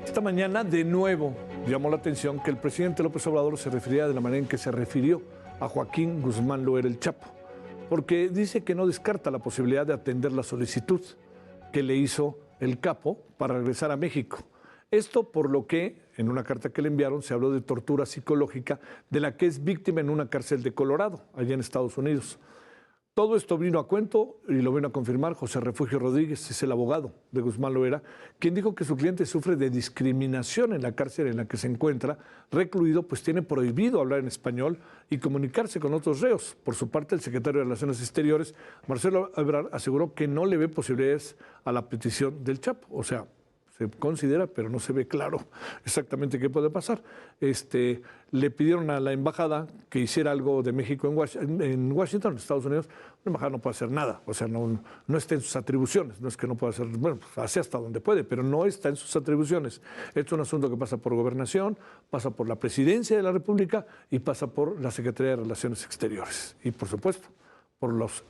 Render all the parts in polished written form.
Esta mañana, de nuevo, llamó la atención que el presidente López Obrador se refería de la manera en que se refirió a Joaquín Guzmán Loera el Chapo, porque dice que no descarta la posibilidad de atender la solicitud que le hizo el capo para regresar a México. Esto por lo que, en una carta que le enviaron, se habló de tortura psicológica de la que es víctima en una cárcel de Colorado, allá en Estados Unidos. Todo esto vino a cuento y lo vino a confirmar José Refugio Rodríguez, es el abogado de Guzmán Loera, quien dijo que su cliente sufre de discriminación en la cárcel en la que se encuentra recluido, pues tiene prohibido hablar en español y comunicarse con otros reos. Por su parte, el secretario de Relaciones Exteriores, Marcelo Ebrard, aseguró que no le ve posibilidades a la petición del Chapo. O sea, se considera, pero no se ve claro exactamente qué puede pasar. Le pidieron a la embajada que hiciera algo de México en Washington, en Estados Unidos. La embajada no puede hacer nada, o sea, no está en sus atribuciones. No es que no pueda hacer, bueno, pues hace hasta donde puede, pero no está en sus atribuciones. Esto es un asunto que pasa por gobernación, pasa por la presidencia de la República y pasa por la Secretaría de Relaciones Exteriores. Y, por supuesto, por los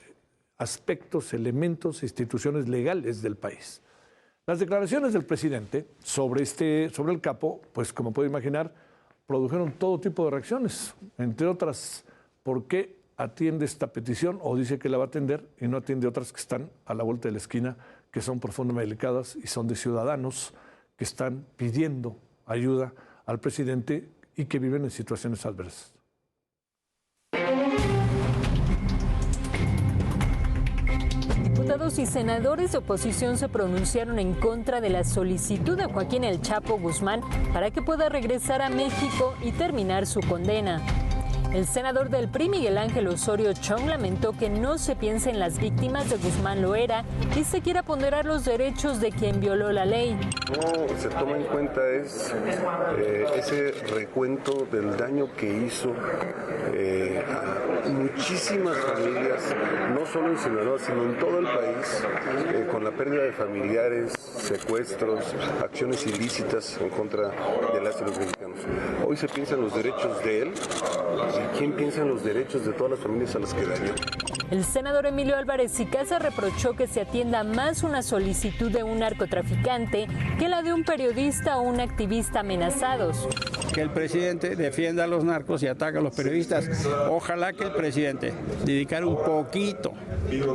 aspectos, elementos, instituciones legales del país. Las declaraciones del presidente sobre el capo, pues como puede imaginar, produjeron todo tipo de reacciones, entre otras, ¿por qué atiende esta petición o dice que la va a atender y no atiende otras que están a la vuelta de la esquina, que son profundamente delicadas y son de ciudadanos que están pidiendo ayuda al presidente y que viven en situaciones adversas? Diputados y senadores de oposición se pronunciaron en contra de la solicitud de Joaquín El Chapo Guzmán para que pueda regresar a México y terminar su condena. El senador del PRI, Miguel Ángel Osorio Chong, lamentó que no se piense en las víctimas de Guzmán Loera y se quiera ponderar los derechos de quien violó la ley. No se toma en cuenta ese recuento del daño que hizo a muchísimas familias, no solo en Sinaloa, sino en todo el país, con la pérdida de familiares, secuestros, acciones ilícitas en contra de las y los mexicanos. Hoy se piensa en los derechos de él. ¿Quién piensa en los derechos de todas las familias a las que dañó? El senador Emilio Álvarez y Casa reprochó que se atienda más una solicitud de un narcotraficante que la de un periodista o un activista amenazados. Que el presidente defienda a los narcos y ataque a los periodistas. Ojalá que el presidente dedicara un poquito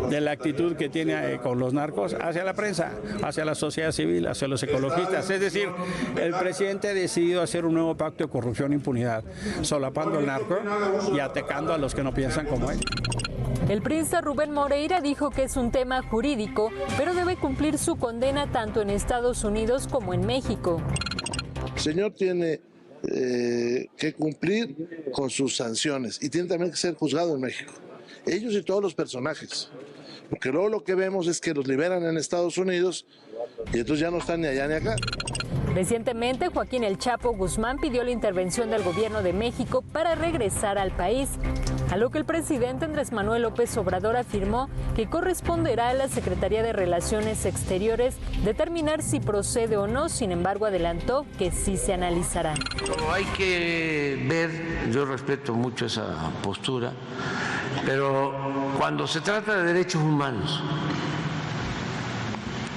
de la actitud que tiene con los narcos hacia la prensa, hacia la sociedad civil, hacia los ecologistas. Es decir, el presidente ha decidido hacer un nuevo pacto de corrupción e impunidad, solapando el narco y atacando a los que no piensan como él. El priista Rubén Moreira dijo que es un tema jurídico, pero debe cumplir su condena tanto en Estados Unidos como en México. El señor tiene que cumplir con sus sanciones y tiene también que ser juzgado en México. Ellos y todos los personajes. Porque luego lo que vemos es que los liberan en Estados Unidos y entonces ya no están ni allá ni acá. Recientemente, Joaquín El Chapo Guzmán pidió la intervención del gobierno de México para regresar al país, a lo que el presidente Andrés Manuel López Obrador afirmó que corresponderá a la Secretaría de Relaciones Exteriores determinar si procede o no. Sin embargo, adelantó que sí se analizará. Hay que ver, yo respeto mucho esa postura, pero cuando se trata de derechos humanos,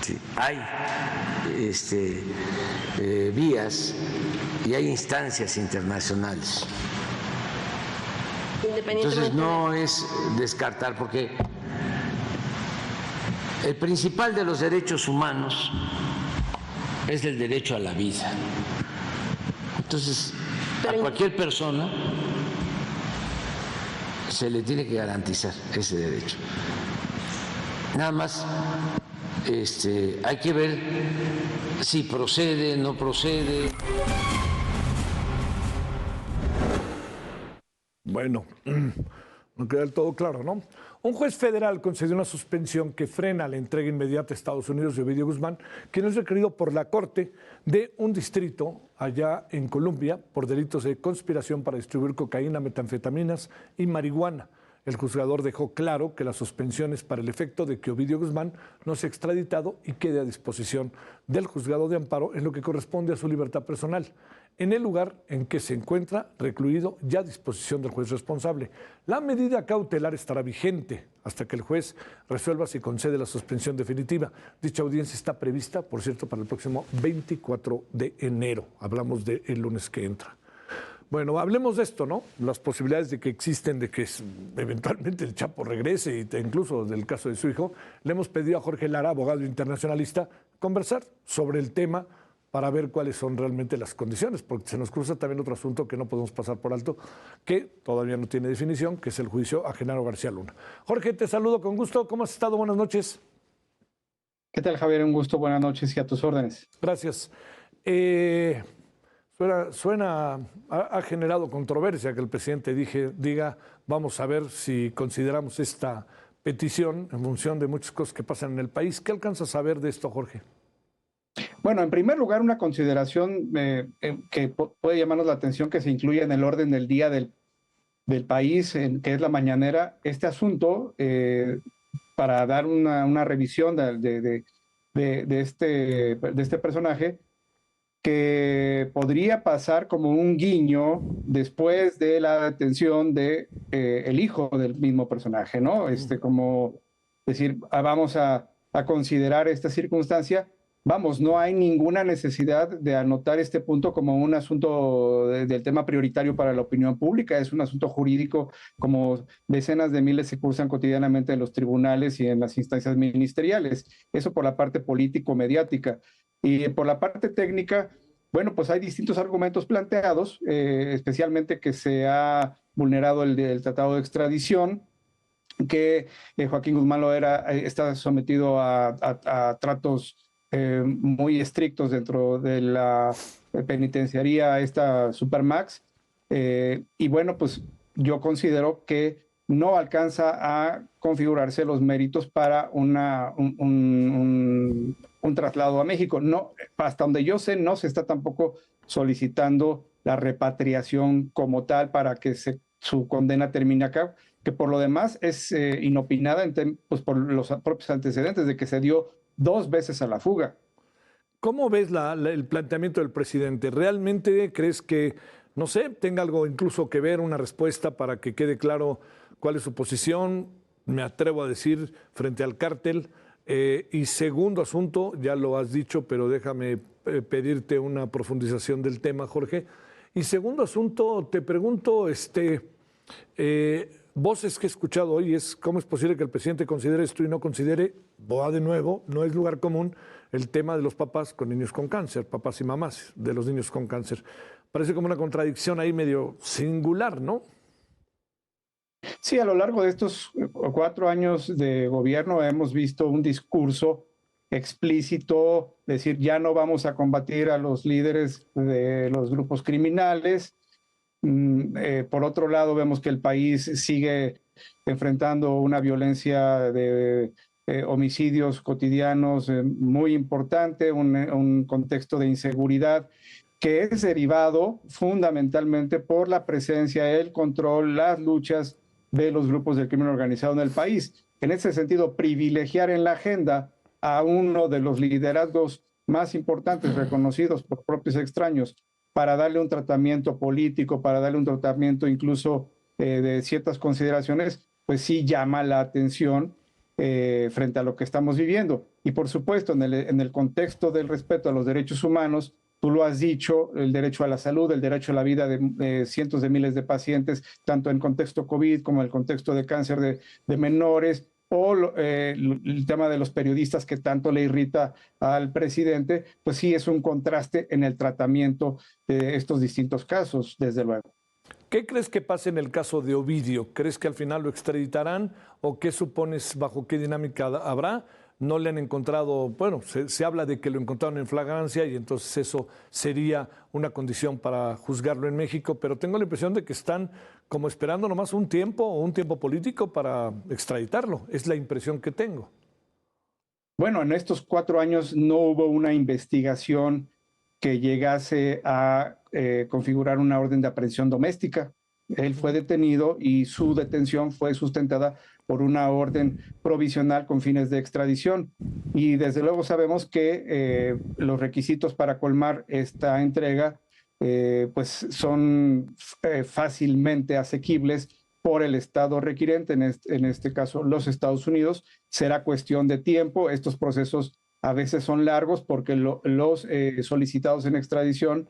sí, hay vías y hay instancias internacionales. Entonces no es descartar, porque el principal de los derechos humanos es el derecho a la vida. Entonces, a cualquier persona se le tiene que garantizar ese derecho. Nada más hay que ver si procede, no procede. Bueno, no queda del todo claro, ¿no? Un juez federal concedió una suspensión que frena la entrega inmediata a Estados Unidos de Ovidio Guzmán, quien es requerido por la Corte de un distrito allá en Colombia por delitos de conspiración para distribuir cocaína, metanfetaminas y marihuana. El juzgador dejó claro que la suspensión es para el efecto de que Ovidio Guzmán no sea extraditado y quede a disposición del juzgado de amparo en lo que corresponde a su libertad personal, en el lugar en que se encuentra recluido ya a disposición del juez responsable. La medida cautelar estará vigente hasta que el juez resuelva si concede la suspensión definitiva. Dicha audiencia está prevista, por cierto, para el próximo 24 de enero. Hablamos del lunes que entra. Bueno, hablemos de esto, ¿no? Las posibilidades de que existen de que eventualmente el Chapo regrese, y incluso del caso de su hijo. Le hemos pedido a Jorge Lara, abogado internacionalista, conversar sobre el tema para ver cuáles son realmente las condiciones, porque se nos cruza también otro asunto que no podemos pasar por alto, que todavía no tiene definición, que es el juicio a Genaro García Luna. Jorge, te saludo con gusto. ¿Cómo has estado? Buenas noches. ¿Qué tal, Javier? Un gusto, buenas noches y a tus órdenes. Gracias. Ha generado controversia que el presidente diga, vamos a ver si consideramos esta petición en función de muchas cosas que pasan en el país. ¿Qué alcanzas a ver de esto, Jorge? Bueno, en primer lugar, una consideración que puede llamarnos la atención, que se incluye en el orden del día del país, que es la mañanera, este asunto, para dar una revisión de este personaje, que podría pasar como un guiño después de la detención de el hijo del mismo personaje, ¿no? Como decir, vamos a considerar esta circunstancia. Vamos, no hay ninguna necesidad de anotar este punto como un asunto del tema prioritario para la opinión pública. Es un asunto jurídico, como decenas de miles se cursan cotidianamente en los tribunales y en las instancias ministeriales. Eso por la parte político-mediática. Y por la parte técnica, bueno, pues hay distintos argumentos planteados, especialmente que se ha vulnerado el tratado de extradición, que Joaquín Guzmán Loera está sometido a tratos muy estrictos dentro de la penitenciaría, esta Supermax, y bueno, pues yo considero que no alcanza a configurarse los méritos para un traslado a México. No, hasta donde yo sé, no se está tampoco solicitando la repatriación como tal para que su condena termine acá, que por lo demás es inopinada pues por los propios antecedentes de que se dio 2 veces a la fuga. ¿Cómo ves el planteamiento del presidente? ¿Realmente crees que, no sé, tenga algo incluso que ver, una respuesta para que quede claro cuál es su posición? Me atrevo a decir, frente al cártel. Y segundo asunto, ya lo has dicho, pero déjame pedirte una profundización del tema, Jorge. Y segundo asunto, te pregunto, voces que he escuchado hoy es cómo es posible que el presidente considere esto y no considere, de nuevo, no es lugar común, el tema de los papás con niños con cáncer, papás y mamás de los niños con cáncer. Parece como una contradicción ahí medio singular, ¿no? Sí, a lo largo de estos 4 años de gobierno hemos visto un discurso explícito, decir, ya no vamos a combatir a los líderes de los grupos criminales. Por otro lado, vemos que el país sigue enfrentando una violencia de homicidios cotidianos muy importante, un contexto de inseguridad que es derivado fundamentalmente por la presencia, el control, las luchas de los grupos del crimen organizado en el país. En ese sentido, privilegiar en la agenda a uno de los liderazgos más importantes reconocidos por propios extraños para darle un tratamiento político, para darle un tratamiento incluso de ciertas consideraciones, pues sí llama la atención frente a lo que estamos viviendo. Y por supuesto, en el contexto del respeto a los derechos humanos, tú lo has dicho, el derecho a la salud, el derecho a la vida de cientos de miles de pacientes, tanto en contexto COVID como en el contexto de cáncer de menores, o el tema de los periodistas que tanto le irrita al presidente, pues sí es un contraste en el tratamiento de estos distintos casos, desde luego. ¿Qué crees que pase en el caso de Ovidio? ¿Crees que al final lo extraditarán o qué supones, bajo qué dinámica habrá? No le han encontrado, bueno, se habla de que lo encontraron en flagrancia y entonces eso sería una condición para juzgarlo en México, pero tengo la impresión de que están como esperando nomás un tiempo político para extraditarlo. Es la impresión que tengo. Bueno, en estos 4 años no hubo una investigación que llegase a configurar una orden de aprehensión doméstica. Él fue detenido y su detención fue sustentada por una orden provisional con fines de extradición. Y desde luego sabemos que los requisitos para colmar esta entrega pues son fácilmente asequibles por el Estado requirente, en este caso los Estados Unidos. Será cuestión de tiempo. Estos procesos a veces son largos porque los solicitados en extradición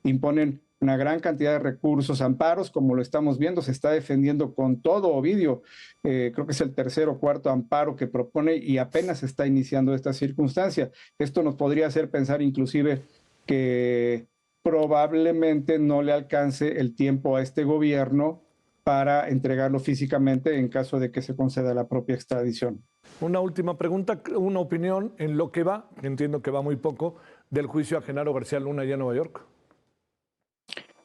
imponen una gran cantidad de recursos, amparos, como lo estamos viendo, se está defendiendo con todo Ovidio. Creo que es el tercer o cuarto amparo que propone y apenas está iniciando esta circunstancia. Esto nos podría hacer pensar inclusive que probablemente no le alcance el tiempo a este gobierno para entregarlo físicamente en caso de que se conceda la propia extradición. Una última pregunta, una opinión en lo que va, entiendo que va muy poco, del juicio a Genaro García Luna allá en Nueva York.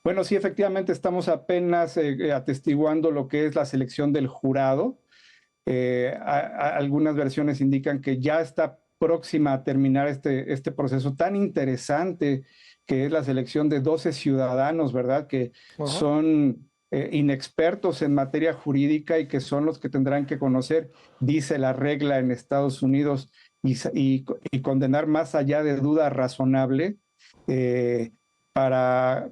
Bueno, sí, efectivamente estamos apenas atestiguando lo que es la selección del jurado. Algunas versiones indican que ya está próxima a terminar este proceso tan interesante que es la selección de 12 ciudadanos, ¿verdad? Que son inexpertos en materia jurídica y que son los que tendrán que conocer, dice la regla en Estados Unidos, y condenar más allá de duda razonable, para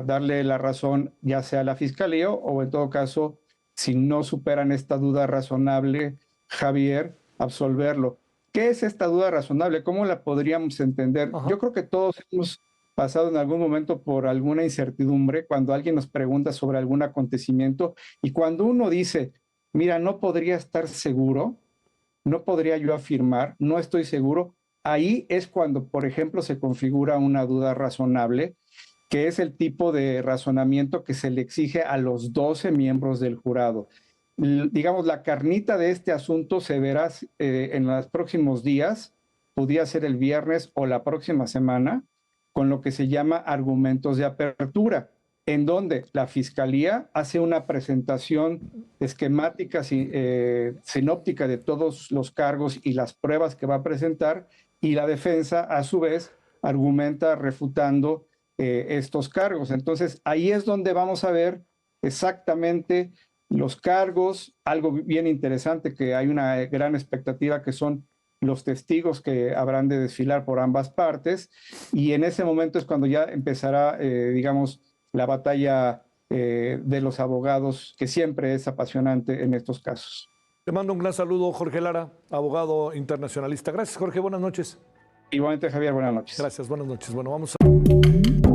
darle la razón ya sea a la fiscalía o en todo caso, si no superan esta duda razonable, Javier, absolverlo. ¿Qué es esta duda razonable? ¿Cómo la podríamos entender? Yo creo que todos hemos pasado en algún momento por alguna incertidumbre cuando alguien nos pregunta sobre algún acontecimiento y cuando uno dice, mira, no podría estar seguro, no podría yo afirmar, no estoy seguro. Ahí es cuando, por ejemplo, se configura una duda razonable, que es el tipo de razonamiento que se le exige a los 12 miembros del jurado. Digamos, la carnita de este asunto se verá en los próximos días, podría ser el viernes o la próxima semana, con lo que se llama argumentos de apertura, en donde la Fiscalía hace una presentación esquemática, sinóptica de todos los cargos y las pruebas que va a presentar, y la defensa, a su vez, argumenta refutando estos cargos. Entonces, ahí es donde vamos a ver exactamente los cargos, algo bien interesante, que hay una gran expectativa, que son los testigos que habrán de desfilar por ambas partes, y en ese momento es cuando ya empezará, digamos, la batalla de los abogados, que siempre es apasionante en estos casos. Te mando un gran saludo, Jorge Lara, abogado internacionalista. Gracias, Jorge, buenas noches. Igualmente, Javier, buenas noches. Gracias, buenas noches. Bueno, vamos a...